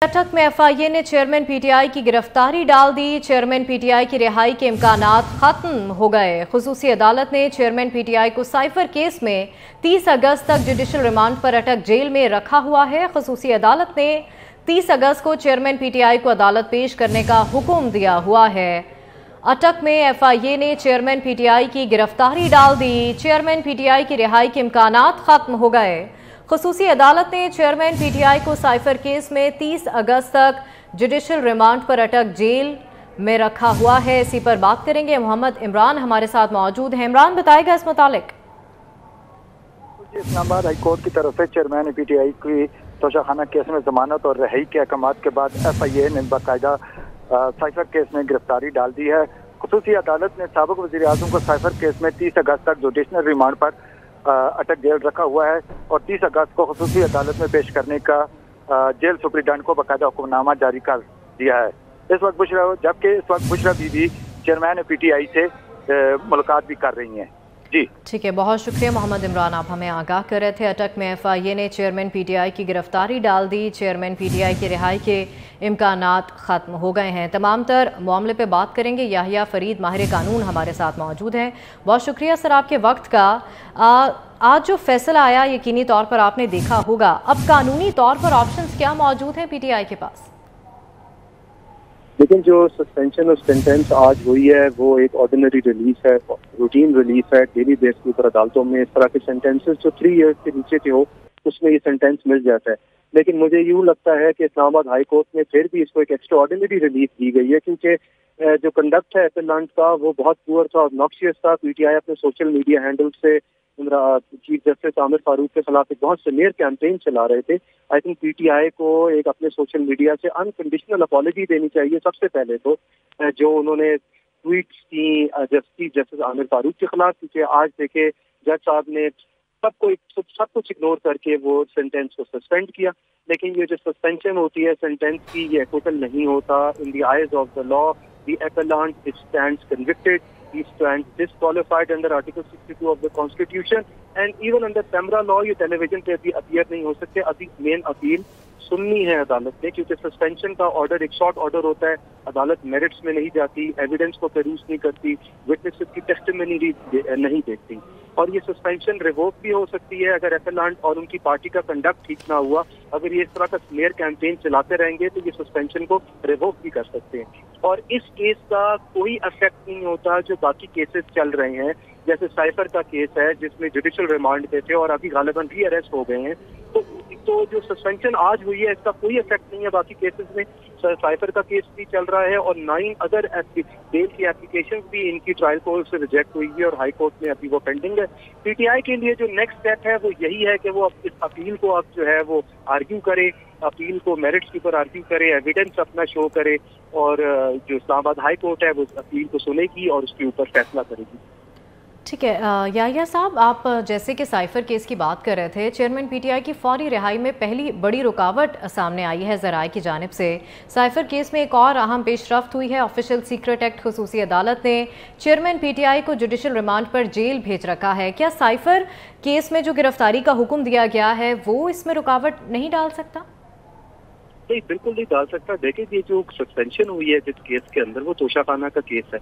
बैठक में एफआईए ने चेयरमैन पीटीआई की गिरफ्तारी डाल दी। चेयरमैन पीटीआई की रिहाई के इम्कानात खत्म हो गए। खुसूसी अदालत ने चेयरमैन पीटीआई को साइफर केस में 30 अगस्त तक जुडिशल रिमांड पर अटक जेल में रखा हुआ है। खुसूसी अदालत ने 30 अगस्त को चेयरमैन पीटीआई को अदालत पेश करने का हुक्म दिया हुआ है। अटक में एफआईए ने चेयरमैन पीटीआई की गिरफ्तारी डाल दी। चेयरमैन पीटीआई की रिहाई के इम्कानात खत्म हो गए। खुसूसी अदालत ने चेयरमैन पीटीआई को साइफर केस में 30 अगस्त तक जुडिशल रिमांड पर अटक जेल में रखा हुआ है। इसी पर बात करेंगे। मोहम्मद इमरान हमारे साथ मौजूद हैं। इमरान, बताएगा इस मुतालिक। इस्लामाबाद हाईकोर्ट की तरफ से चेयरमैन पीटीआई की तोशाखाना केस में जमानत और रिहाई के अहकामात के बाद एफआईए ने बाकायदा साइफर केस में गिरफ्तारी डाल दी है। खुसूसी अदालत ने साबिक वज़ीर आज़म को साइफर केस में 30 अगस्त तक जुडिशनल रिमांड पर अटक जेल रखा हुआ है और 30 अगस्त को खुसूसी अदालत में पेश करने का जेल सुप्रीडेंट को बाकायदा हुक्मनामा जारी कर दिया है। जबकि इस वक्त बुशरा बीबी चेयरमैन पीटीआई से मुलाकात भी कर रही हैं। जी ठीक है, बहुत शुक्रिया मोहम्मद इमरान, आप हमें आगाह कर रहे थे। अटक में एफआईए ने चेयरमैन पीटीआई की गिरफ्तारी डाल दी। चेयरमैन पीटीआई की रिहाई के इम्कानात ख़त्म हो गए हैं। तमाम तर मामले पे बात करेंगे। याहिया फरीद माहिर कानून हमारे साथ मौजूद हैं। बहुत शुक्रिया सर आपके वक्त का। आज जो फैसला आया यकीनी तौर पर आपने देखा होगा, अब कानूनी तौर पर ऑप्शंस क्या मौजूद हैं पीटीआई के पास? लेकिन जो सस्पेंशन और सेंटेंस आज हुई है वो एक ऑर्डिनरी रिलीज है, रूटीन रिलीज है। डेली बेस के ऊपर अदालतों में इस तरह के सेंटेंसेस जो 3 ईयर्स के नीचे के हो उसमें ये सेंटेंस मिल जाता है। लेकिन मुझे यूँ लगता है कि इस्लामाबाद हाई कोर्ट में फिर भी इसको एक एक्स्ट्रा ऑर्डिनरी रिलीज दी गई है, क्योंकि जो कंडक्ट है एपेलेंट का वो बहुत पुअर था और नॉक्शियस था। पीटीआई अपने सोशल मीडिया हैंडल से चीफ जस्टिस आमिर फारूक के खिलाफ एक बहुत सीवियर कैंपेन चला रहे थे। आई थिंक पीटीआई को एक अपने सोशल मीडिया से अनकंडीशनल अपॉलॉजी देनी चाहिए सबसे पहले तो, जो उन्होंने ट्वीट्स की चीफ जस्टिस आमिर फारूक के खिलाफ, क्योंकि आज देखे जज साहब ने सब कुछ इग्नोर करके वो सेंटेंस को सस्पेंड किया। लेकिन ये जो सस्पेंशन होती है सेंटेंस की, ये एक्विटल नहीं होता। In the eyes of the law the appellant stands convicted. He stands disqualified under Article 62 of the Constitution, and even under PEMRA law ये टेलीविजन पे अभी अपीयर नहीं हो सकते। अभी मेन अपील सुननी है अदालत ने, क्योंकि सस्पेंशन का ऑर्डर एक शॉर्ट ऑर्डर होता है। अदालत मेरिट्स में नहीं जाती, एविडेंस को पेरूस नहीं करती, विटनेसेस की टेस्टिमनी नहीं देखती। और ये सस्पेंशन रिवोक भी हो सकती है अगर एपेलेंट और उनकी पार्टी का कंडक्ट ठीक ना हुआ। अगर ये इस तरह का स्मेयर कैंपेन चलाते रहेंगे तो ये सस्पेंशन को रिवोक भी कर सकते हैं। और इस केस का कोई इफेक्ट नहीं होता जो बाकी केसेस चल रहे हैं, जैसे साइफर का केस है जिसमें जुडिशल रिमांड पे थे और अभी गालिबन री अरेस्ट हो गए हैं। तो जो सस्पेंशन आज हुई है इसका कोई इफेक्ट नहीं है बाकी केसेस में। साइफर का केस भी चल रहा है और 9 अदर बेल की एप्लीकेशन भी इनकी ट्रायल कोर्ट से रिजेक्ट हुई है और हाई कोर्ट में अभी वो पेंडिंग है। पीटीआई के लिए जो नेक्स्ट स्टेप है वो यही है कि वो इस अपील को अब जो है वो आर्ग्यू करे, अपील को मेरिट्स के ऊपर आर्ग्यू करे, एविडेंस अपना शो करे और जो इस्लामाबाद हाई कोर्ट है वो अपील को सुनेगी और उसके ऊपर फैसला करेगी। ठीक है, याहिया साहब, आप जैसे कि साइफर केस की बात कर रहे थे, चेयरमैन पीटीआई की फौरी रिहाई में पहली बड़ी रुकावट सामने आई है ज़राए की जानिब से। साइफर केस में एक और अहम पेशरफ्त हुई है। ऑफिशियल सीक्रेट एक्ट खुसूसी अदालत ने चेयरमैन पीटीआई को जुडिशल रिमांड पर जेल भेज रखा है। क्या साइफर केस में जो गिरफ्तारी का हुक्म दिया गया है वो इसमें रुकावट नहीं डाल सकता? नहीं, बिल्कुल नहीं डाल सकता। देखिए, ये जो सस्पेंशन हुई है जिस केस के अंदर वो तोशाखाना का केस है।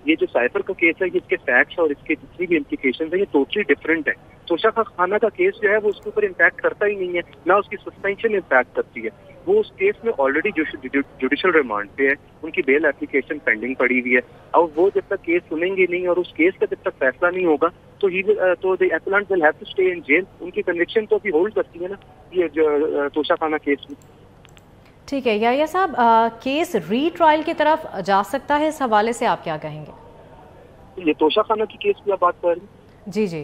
ये जो साइफर का केस है इसके फैक्ट्स और इसके जितनी भी इम्प्लीकेशंस है ये टोटली डिफरेंट है। तोशाखाना का केस जो है वो उसके ऊपर इम्पैक्ट करता ही नहीं है, ना उसकी सस्पेंशन इम्पैक्ट करती है। वो उस केस में ऑलरेडी जुडिशल रिमांड पे है, उनकी बेल एप्लीकेशन पेंडिंग पड़ी हुई है। अब वो जब तक केस सुनेंगे नहीं और उस केस का जब तक फैसला नहीं होगा तो the appellant will have to stay in jail. उनकी कन्विक्शन तो अभी होल्ड करती है ना ये जो तोशाखाना केस में। ठीक है याहिया साहब, केस रीट्रायल की तरफ जा सकता है, इस हवाले से आप क्या कहेंगे? ये तोशाखाना की केस की आप बात कर रहे हैं? जी जी,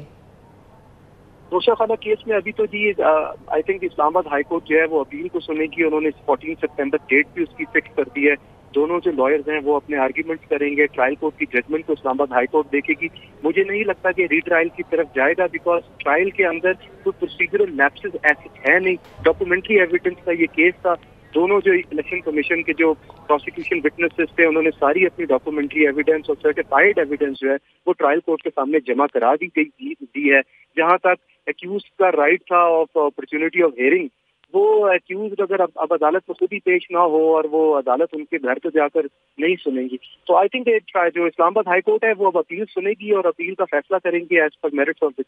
तोशाखाना केस में अभी तो जी I think Islamabad high court जो है वो अपील को सुनेगी। उन्होंने 14 सितंबर डेट भी उसकी फिक्स कर दी है। दोनों जो लॉयर्स हैं वो अपने आर्ग्यूमेंट्स करेंगे। ट्रायल कोर्ट की जजमेंट को इस्लामाबाद हाई कोर्ट देखेगी। मुझे नहीं लगता कि रीट्रायल की तरफ जाएगा, बिकॉज ट्रायल के अंदर कोई प्रोसीजरल लैप्सेस ऐसे है नहीं। डॉक्यूमेंट्री एविडेंस का ये केस था। दोनों जो इलेक्शन कमीशन के जो प्रोसिक्यूशन विटनेसेस थे उन्होंने सारी अपनी डॉक्यूमेंट्री एविडेंस और सर्टिफाइड एविडेंस जो है वो ट्रायल कोर्ट के सामने जमा करा दी है। जहां तक एक्यूज का राइट था ऑफ अपॉर्चुनिटी ऑफ हियरिंग وہ ایکیوزڈ اگر اب عدالت میں خود ہی پیش نہ ہو اور وہ عدالت ان کے گھر پہ جا کر نہیں سنے گی تو آئی تھنک جو اسلام آباد ہائی کورٹ ہے وہ اب اپیل سنے گی اور اپیل کا فیصلہ کریں گے as per merits of the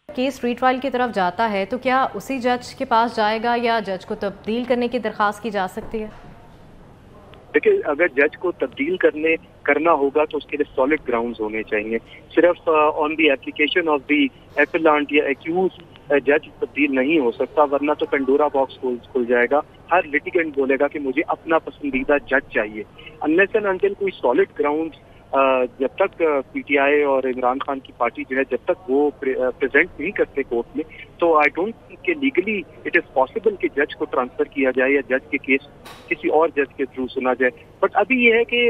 case retrial کی طرف جاتا ہے تو کیا اسی جج کے پاس جائے گا یا جج کو تبدیل کرنے کی درخواست کی جا سکتی ہے؟ دیکھیں اگر جج کو تبدیل کرنا ہوگا تو اس کے لیے سالڈ گراؤنڈز ہونے چاہیے. صرف آن دی اپلیکیشن آف دی ایپلانٹ یا ایکیوز جج تبدیل نہیں ہو سکتا, ورنہ تو پنڈورا باکس کھل جائے گا. ہر لٹیگنٹ بولے گا کہ مجھے اپنا پسندیدہ جج چاہیے. انلیس اینڈ انٹل کوئی سالڈ گراؤنڈ جب تک پی ٹی آئی اور عمران خان کی پارٹی جو ہے جب تک وہ پریزنٹ نہیں کرتے کورٹ میں, تو آئی ڈونٹ تھنک کہ لیگلی اٹ از پاسبل کہ جج کو ٹرانسفر کیا جائے یا جج کے کیس کسی اور جج کے تھرو سنا جائے. بٹ ابھی یہ ہے کہ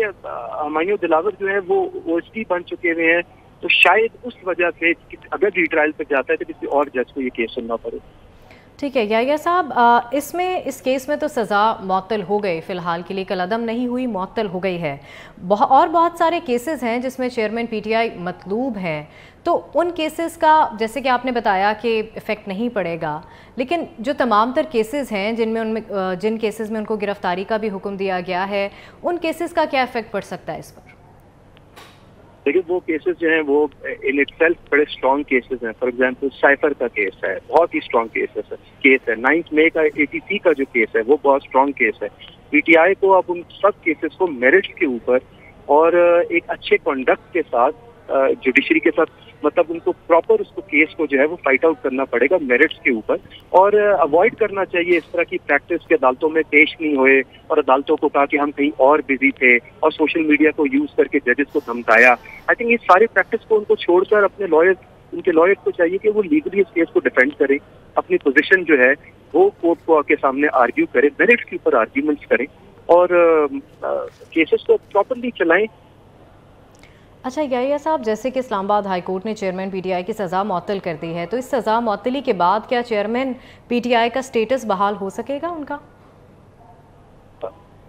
ہمایوں دلاور جو ہے وہ ایس پی بن چکے ہوئے ہیں, تو شاید اس وجہ سے اگر ری ٹرائل پہ جاتا ہے تو کسی اور جج کو یہ کیس سننا پڑے. ٹھیک ہے یحییٰ صاحب, اس کیس میں تو سزا معطل ہو گئی فی الحال کے لیے, کالعدم نہیں ہوئی, معطل ہو گئی ہے. اور بہت سارے کیسز ہیں جس میں چیئرمین پی ٹی آئی مطلوب ہیں, تو ان کیسز کا جیسے کہ آپ نے بتایا کہ ایفیکٹ نہیں پڑے گا, لیکن جو تمام تر کیسز ہیں جن کیسز میں ان کو گرفتاری کا بھی حکم دیا گیا ہے, ان کیسز کا کیا ایفیکٹ پڑ سکتا ہے اس پر؟ لیکن وہ کیسز جو ہیں وہ ان اٹ سیلف بڑے اسٹرانگ کیسز ہیں. فار ایگزامپل سائفر کا کیس ہے, بہت ہی اسٹرانگ کیس ہے. 9 مئی کا ATC کا جو کیس ہے وہ بہت اسٹرانگ کیس ہے. پی ٹی آئی کو اب ان سب کیسز کو میرٹس کے اوپر اور ایک اچھے کنڈکٹ کے ساتھ جوڈیشری کے ساتھ, مطلب ان کو پراپر اس کو کیس کو جو ہے وہ فائٹ آؤٹ کرنا پڑے گا میرٹس کے اوپر, اور اوائڈ کرنا چاہیے اس طرح کی پریکٹس کے عدالتوں میں پیش نہیں ہوئے اور عدالتوں کو کہا کہ ہم کہیں اور بزی تھے اور سوشل میڈیا کو یوز کر کے ججز کو دھمکایا. آئی تھنک اس ساری پریکٹس کو ان کو چھوڑ کر اپنے ان کے لائر کو چاہیے کہ وہ لیگلی اس کیس کو ڈیفینڈ کریں, اپنی پوزیشن جو ہے وہ کورٹ کو کے سامنے آرگیو کریں, میرٹس کے اوپر آرگیومنٹس کریں اور کیسز کو پراپرلی چلائیں. اچھا یحییٰ صاحب, جیسے کہ اسلام آباد ہائی کورٹ نے چیئرمین پی ٹی آئی کی سزا معطل کر دی ہے, تو اس سزا معطلی کے بعد کیا چیئرمین پی ٹی آئی کا سٹیٹس بحال ہو سکے گا ان کا؟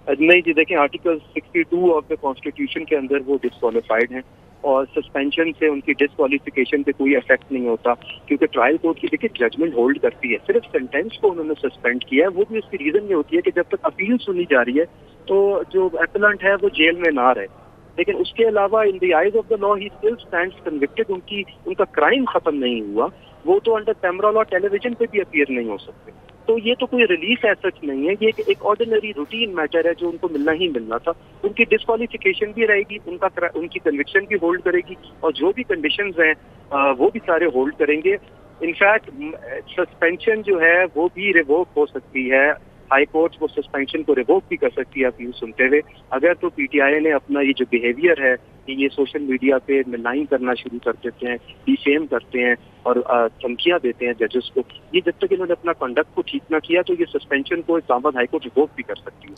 نہیں جی, دیکھیں آرٹیکل 62 آف دا کانسٹیٹیوشن کے اندر وہ ڈسکوالیفائڈ ہیں اور سسپینشن سے ان کی ڈسکوالیفیکیشن پہ کوئی افیکٹ نہیں ہوتا, کیونکہ ٹرائل کورٹ کی دیکھیں ججمنٹ ہولڈ کرتی ہے. صرف سینٹینس کو انہوں نے سسپینڈ کیا ہے, وہ بھی اس کی ریزن یہ ہوتی ہے کہ جب تک اپیل سنی جا رہی ہے تو جو اپیلنٹ ہے وہ جیل میں نہ رہے. لیکن اس کے علاوہ in the eyes of the law he still stands convicted, ان کا کرائم ختم نہیں ہوا, وہ تو under PEMRA law television پہ بھی اپیئر نہیں ہو سکتے. تو یہ تو کوئی ریلیف ایسا نہیں ہے, یہ ایک آرڈینری روٹین میٹر ہے جو ان کو ملنا ہی ملنا تھا. ان کی ڈسکوالیفیکیشن بھی رہے گی, ان کی کنوکشن بھی ہولڈ کرے گی, اور جو بھی کنڈیشنز ہیں وہ بھی سارے ہولڈ کریں گے. انفیکٹ سسپینشن جو ہے وہ بھی ریووک ہو سکتی ہے, ہائی کورٹ وہ سسپینشن کو ریووک بھی کر سکتی ہے اپیل سنتے ہوئے, اگر تو پی ٹی آئی نے اپنا یہ جو بیہیویئر ہے کہ یہ سوشل میڈیا پہ ملائن کرنا شروع کر دیتے ہیں, ڈیفیم کرتے ہیں اور دھمکیاں دیتے ہیں ججز کو, یہ جب تک انہوں نے اپنا کنڈکٹ کو ٹھیک نہ کیا تو یہ سسپینشن کو اسلام آباد ہائی کورٹ ریووک بھی کر سکتی ہے.